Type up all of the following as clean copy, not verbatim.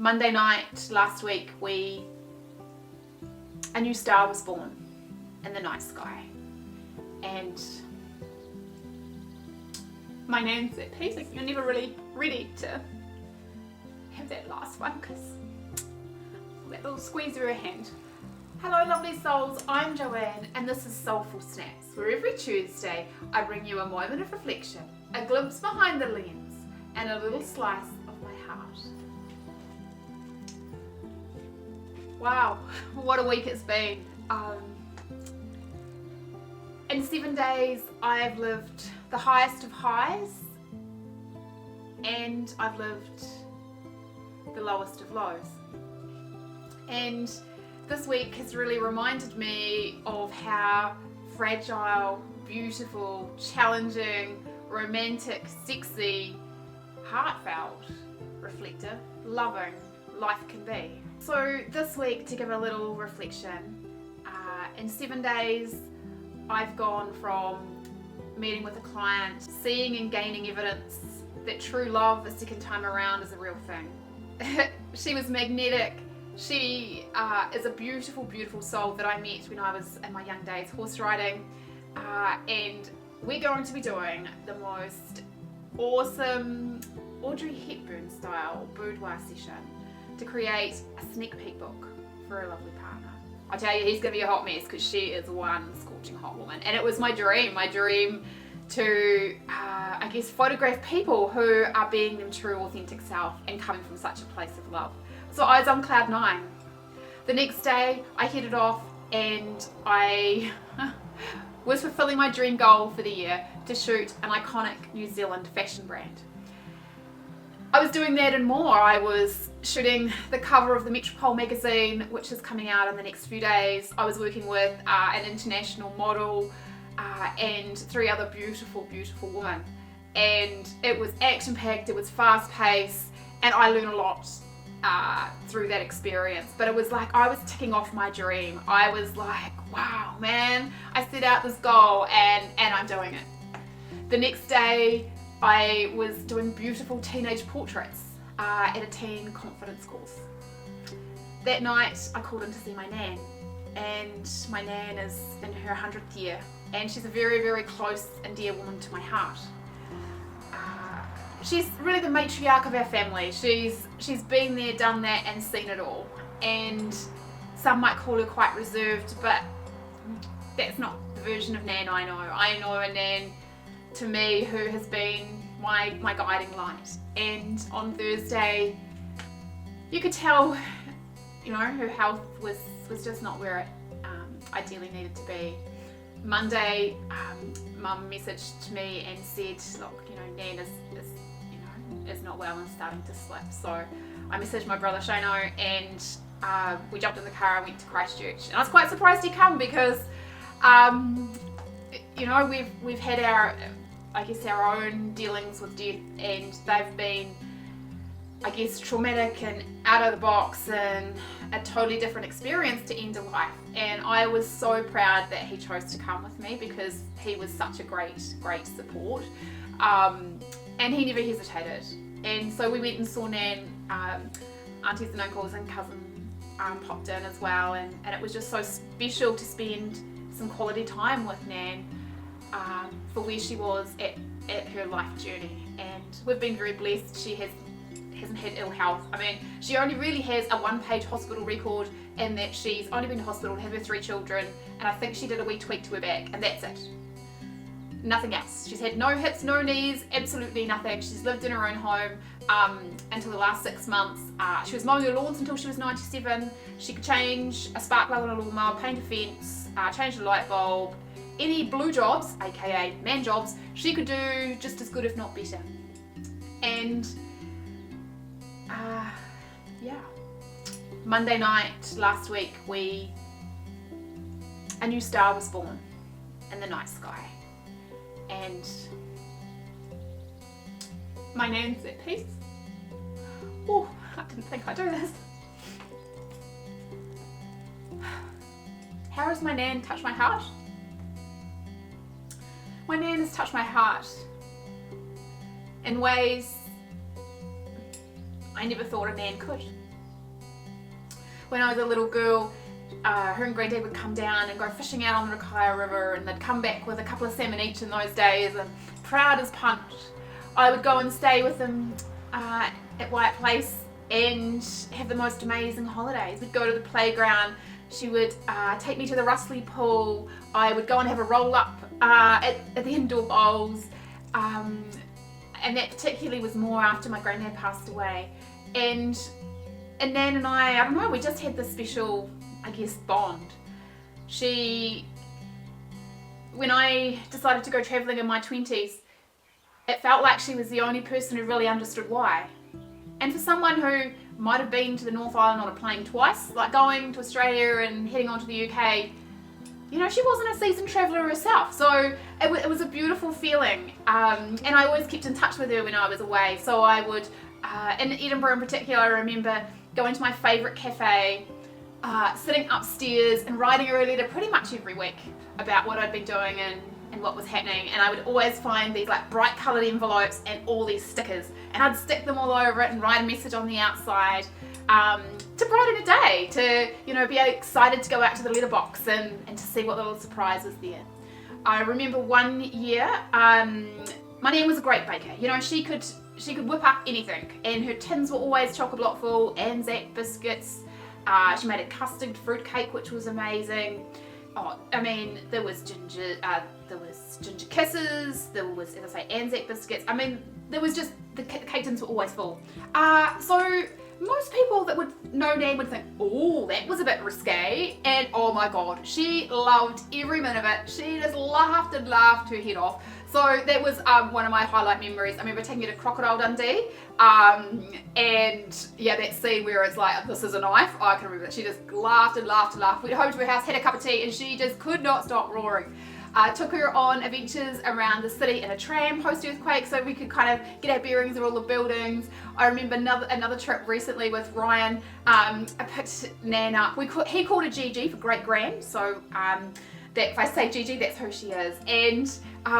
Monday night last week, a new star was born in the night sky, and my nan's at peace. You're never really ready to have that last one because that little squeeze of her hand. Hello lovely souls, I'm Joanne and this is Soulful Snaps, where every Tuesday I bring you a moment of reflection, a glimpse behind the lens, and a little slice of my heart. Wow, what a week it's been. In 7 days I've lived the highest of highs and I've lived the lowest of lows. And this week has really reminded me of how fragile, beautiful, challenging, romantic, sexy, heartfelt, reflective, loving life can be. So this week, to give a little reflection, in 7 days I've gone from meeting with a client, seeing and gaining evidence that true love the second time around is a real thing. She was magnetic. She is a beautiful, beautiful soul that I met when I was in my young days horse riding, and we're going to be doing the most awesome Audrey Hepburn style boudoir session to create a sneak peek book for a lovely partner. I tell you, he's going to be a hot mess because she is one scorching hot woman, and it was my dream to, I guess, photograph people who are being their true, authentic self and coming from such a place of love. So I was on cloud 9. The next day I headed off and I was fulfilling my dream goal for the year to shoot an iconic New Zealand fashion brand. I was doing that and more. I was shooting the cover of the Metropole magazine, which is coming out in the next few days. I was working with an international model and 3 other beautiful, beautiful women. And it was action-packed, it was fast-paced, and I learned a lot through that experience. But it was like I was ticking off my dream. I was like, wow, man, I set out this goal and I'm doing it. The next day I was doing beautiful teenage portraits at a teen confidence course. That night I called in to see my nan, and my nan is in her 100th year and she's a very, very close and dear woman to my heart. She's really the matriarch of our family. She's been there, done that, and seen it all. And some might call her quite reserved, but that's not the version of Nan I know. I know a Nan, to me, who has been my guiding light. And on Thursday, you could tell, you know, her health was just not where it ideally needed to be. Monday, Mum messaged to me and said, look, you know, Nan is not well and starting to slip. So I messaged my brother Shano and we jumped in the car and went to Christchurch. And I was quite surprised he come because, you know, we've had our own dealings with death, and they've been, I guess, traumatic and out of the box and a totally different experience to end a life. And I was so proud that he chose to come with me because he was such a great support. And he never hesitated. And so we went and saw Nan, aunties and uncles and cousin popped in as well, and it was just so special to spend some quality time with Nan for where she was at her life journey. And we've been very blessed. She hasn't had ill health. I mean, she only really has a 1-page hospital record in that she's only been to hospital to have her 3 children, and I think she did a wee tweak to her back, and that's it. Nothing else. She's had no hips, no knees, absolutely nothing. She's lived in her own home until the last 6 months. She was mowing her lawns until she was 97. She could change a spark plug on a lawnmower, paint a fence, change a light bulb. Any blue jobs, aka man jobs, she could do just as good if not better. And yeah. Monday night last week, a new star was born in the night sky. And my nan's at peace. Oh, I didn't think I'd do this. How has my nan touched my heart? My nan has touched my heart in ways I never thought a nan could. when I was a little girl, her and Granddad would come down and go fishing out on the Rakaia River, and they'd come back with a couple of salmon each in those days, and proud as punch. I would go and stay with them at Wyatt Place and have the most amazing holidays. We'd go to the playground. She would take me to the Rustley pool. I would go and have a roll up at the indoor bowls. And that particularly was more after my granddad passed away. And Nan and I don't know, we just had this special, I guess, bond. When I decided to go travelling in my 20s, it felt like she was the only person who really understood why. And for someone who might have been to the North Island on a plane twice, like going to Australia and heading on to the UK, you know, she wasn't a seasoned traveller herself. So it was a beautiful feeling. And I always kept in touch with her when I was away. So I would, in Edinburgh in particular, I remember going to my favourite cafe, sitting upstairs and writing her a letter pretty much every week about what I'd been doing and what was happening. And I would always find these like bright coloured envelopes and all these stickers, and I'd stick them all over it and write a message on the outside to brighten a day, to, you know, be excited to go out to the letterbox and to see what little surprise was there. I remember one year, my nan was a great baker. You know, she could whip up anything, and her tins were always chock-a-block full. Anzac biscuits. She made a custard fruit cake, which was amazing. Oh, I mean, there was ginger kisses. There was, as I say, Anzac biscuits. I mean, there was just, the cake tins were always full. So most people that would know Nan would think, oh, that was a bit risque. And oh my God, she loved every minute of it. She just laughed and laughed her head off. So that was one of my highlight memories. I remember taking her to Crocodile Dundee, and yeah, that scene where it's like, this is a knife. I can remember that. She just laughed and laughed and laughed. We went home to her house, had a cup of tea, and she just could not stop roaring. Took her on adventures around the city in a tram post-earthquake, so we could kind of get our bearings of all the buildings. I remember another trip recently with Ryan. I picked Nan up. He called her Gigi for great grand, so that if I say Gigi, that's who she is. And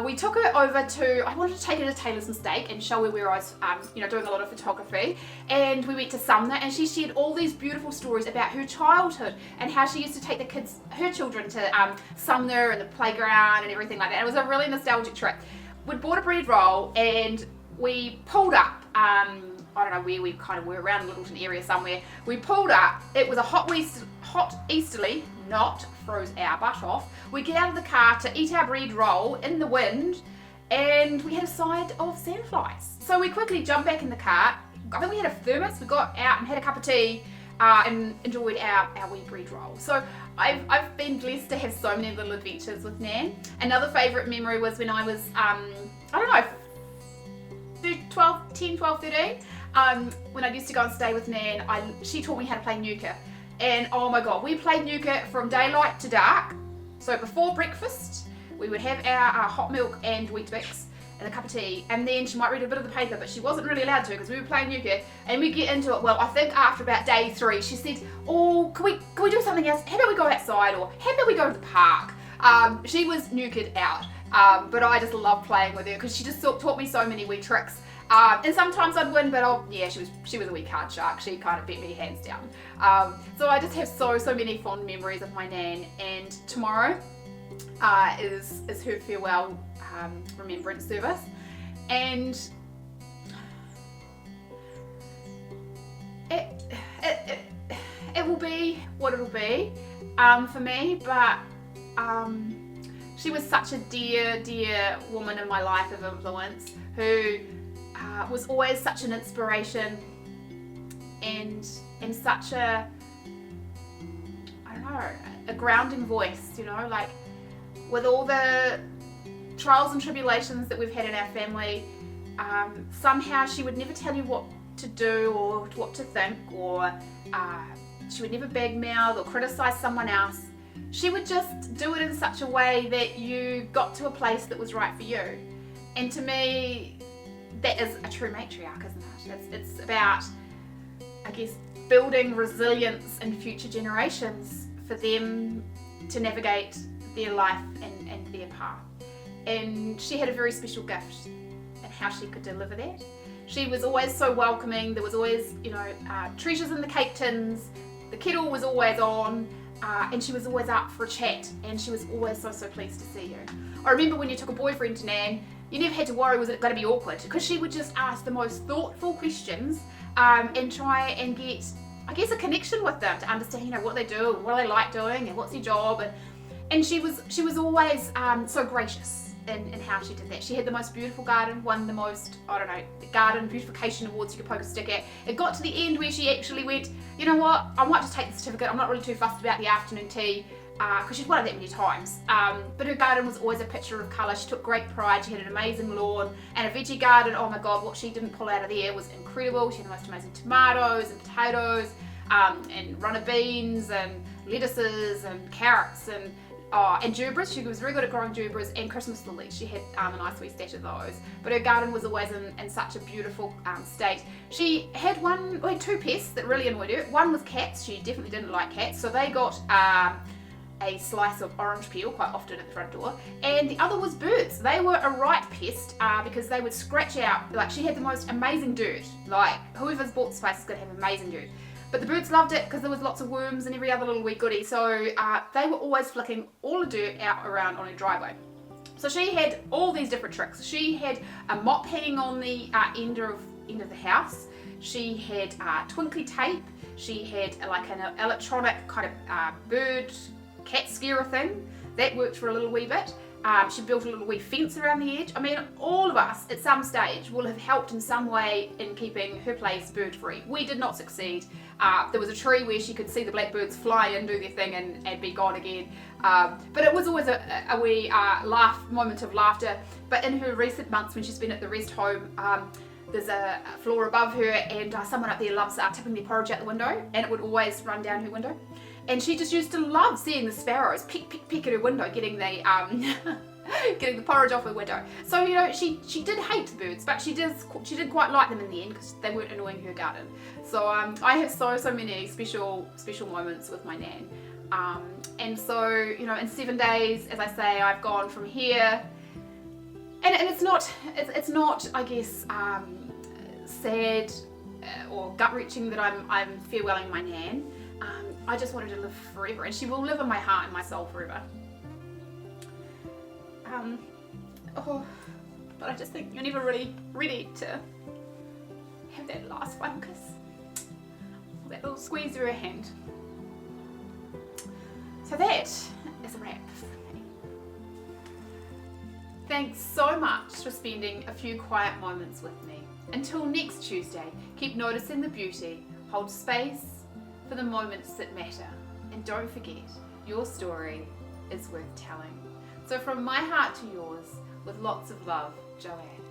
we took her over to, I wanted to take her to Taylor's Mistake and show her where I was, you know, doing a lot of photography. And we went to Sumner, and she shared all these beautiful stories about her childhood and how she used to take her children to Sumner and the playground and everything like that. It was a really nostalgic trip. We'd bought a bread roll, and we pulled up, I don't know where we kind of were, around Littleton area somewhere. We pulled up, it was a hot easterly, not froze our butt off. We get out of the car to eat our bread roll in the wind, and we had a side of sandflies. So we quickly jumped back in the car. I think we had a thermos. We got out and had a cup of tea and enjoyed our wee bread roll. So I've been blessed to have so many little adventures with Nan. Another favourite memory was when I was, I don't know, 10, 12, 13, when I used to go and stay with Nan, she taught me how to play snooker. And oh my God, we played snooker from daylight to dark. So before breakfast, we would have our hot milk and Weet-Bix and a cup of tea, and then she might read a bit of the paper, but she wasn't really allowed to because we were playing snooker, and we get into it. Well, I think after about day 3, she said, oh, can we do something else? How about we go outside, or how about we go to the park? She was snookered out, but I just loved playing with her because she just taught me so many wee tricks. And sometimes I'd win, but yeah, she was a wee card shark. She kind of beat me hands down. So I just have so many fond memories of my Nan, and tomorrow is her farewell remembrance service, and it will be what it'll be for me, but she was such a dear woman in my life of influence, who was always such an inspiration and such a, I don't know, a grounding voice, you know, like with all the trials and tribulations that we've had in our family, somehow she would never tell you what to do or what to think, or she would never bag-mouth or criticize someone else. She would just do it in such a way that you got to a place that was right for you. And to me, that is a true matriarch, isn't it? It's about, I guess, building resilience in future generations for them to navigate their life and their path. And she had a very special gift in how she could deliver that. She was always so welcoming. There was always, you know, treasures in the cake tins. The kettle was always on, and she was always up for a chat, and she was always so pleased to see you. I remember when you took a boyfriend to Nan, you never had to worry was it going to be awkward, because she would just ask the most thoughtful questions and try and get, I guess, a connection with them to understand, you know, what they do, what they like doing, and what's their job, and she was always so gracious in how she did that. She had the most beautiful garden, won the most, I don't know, garden beautification awards you could poke a stick at. It got to the end where she actually went, you know what, I might just take the certificate, I'm not really too fussed about the afternoon tea, because she'd won it that many times. But her garden was always a picture of colour. She took great pride. She had an amazing lawn and a veggie garden. Oh my God, what she didn't pull out of there was incredible. She had the most amazing tomatoes and potatoes, and runner beans and lettuces and carrots and tuberous. She was very good at growing tuberous and Christmas lilies. She had a nice wee stash of those. But her garden was always in such a beautiful state. She had two pests that really annoyed her. One was cats. She definitely didn't like cats, so they got a slice of orange peel quite often at the front door. And the other was birds. They were a right pest because they would scratch out, like, she had the most amazing dirt. Like, whoever's bought the space is going to have amazing dirt. But the birds loved it because there was lots of worms and every other little wee goodie. So they were always flicking all the dirt out around on her driveway. So she had all these different tricks. She had a mop hanging on the end of the house. She had twinkly tape. She had like an electronic kind of bird cat scarer thing. That worked for a little wee bit. She built a little wee fence around the edge. I mean, all of us at some stage will have helped in some way in keeping her place bird free. We did not succeed. There was a tree where she could see the blackbirds fly in, do their thing and be gone again. But it was always a wee moment of laughter. But in her recent months when she's been at the rest home, there's a floor above her and someone up there loves tipping their porridge out the window, and it would always run down her window. And she just used to love seeing the sparrows pick at her window, getting the getting the porridge off her window. So, you know, she did hate the birds, but she did quite like them in the end because they weren't annoying her garden. So I have so many special moments with my Nan. And so, you know, in 7 days, as I say, I've gone from here, and it's not I guess sad or gut wrenching that I'm farewelling my Nan. I just wanted to live forever, and she will live in my heart and my soul forever. But I just think you're never really ready to have that last one kiss, that little squeeze of her hand. So that is a wrap for me. Thanks so much for spending a few quiet moments with me. Until next Tuesday, keep noticing the beauty, hold space for the moments that matter, and don't forget, your story is worth telling. So from my heart to yours, with lots of love, Joanne.